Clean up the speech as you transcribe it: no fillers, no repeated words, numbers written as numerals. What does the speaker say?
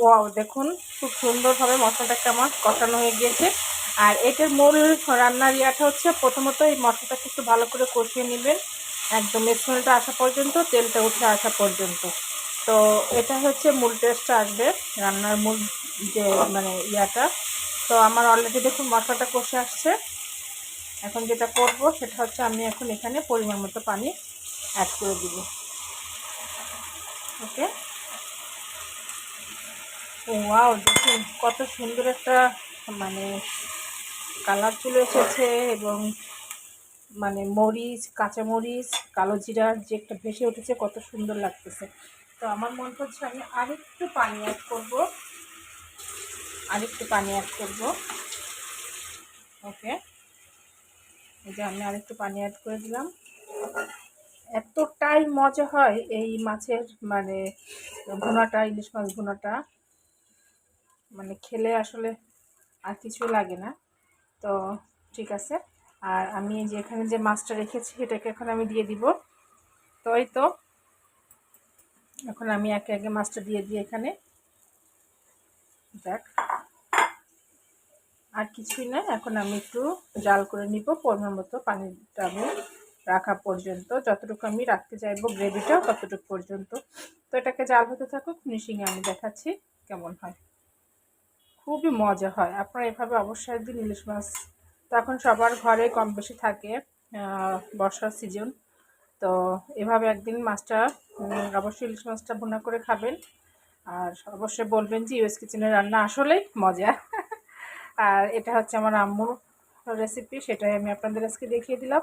Wow, দেখুন খুব সুন্দরভাবে মশলাটাকে আমার কষানো হয়ে গিয়েছে। আর এটার মূল রান্নার ইয়াটা হচ্ছে প্রথমত এই মশলাটাকে একটু ভালো করে কষিয়ে নেবেন, একদম স্মেলটা আসা পর্যন্ত, তেলটা উঠে আসা পর্যন্ত। তো এটা হচ্ছে মূল টেস্টটা আসবে রান্নার মূল যে মানে ইয়াটা। তো আমার অলরেডি দেখুন মশলাটা কষে আসছে। এখন যেটা করব সেটা হচ্ছে আমি এখন এখানে পরিমাণ মতো পানি অ্যাড করে দিব। ওকে, ওয়াও, দেখুন কত সুন্দর একটা মানে কালার চলে এসেছে, এবং মানে মরিচ, কাঁচামরিচ, কালো জিরার যে একটা ভেসে উঠেছে, কত সুন্দর লাগতেছে। তো আমার মনে হচ্ছে আমি আরেকটু পানি অ্যাড করব, ওকে, এই যে আমি আরেকটু পানি অ্যাড করে দিলাম। এতটাই মজা হয় এই মাছের মানে ভুনাটা, ইলিশ মাছ ভুনাটা, মানে খেলে আসলে আর কিছু লাগে না। তো ঠিক আছে, আর আমি যে এখানে যে মাছটা রেখেছি এটাকে এখন আমি দিয়ে দিব। তো এই তো এখন আমি একে একে মাছটা দিয়ে দিই এখানে। দেখ, আর কিছুই না, এখন আমি একটু জাল করে নিব পরিমাণ মতো, পানিটা আমি রাখা পর্যন্ত, যতটুকু আমি রাখতে চাইবো গ্রেভিটা ততটুকু পর্যন্ত। তো এটাকে জাল হতে থাকুক, ফিনিশিংয়ে আমি দেখাচ্ছি কেমন হয়। খুবই মজা হয়, আপনারা এভাবে অবশ্যই একদিন ইলিশ মাছ, তো এখন সবার ঘরে কম বেশি থাকে, বর্ষার সিজন, তো এভাবে একদিন মাছটা অবশ্যই ইলিশ মাছটা ভুনা করে খাবেন। আর অবশ্যই বলবেন যে ইউএস কিচেনের রান্না আসলেই মজা। আর এটা হচ্ছে আমার আম্মুর রেসিপি, সেটাই আমি আপনাদের আজকে দেখিয়ে দিলাম।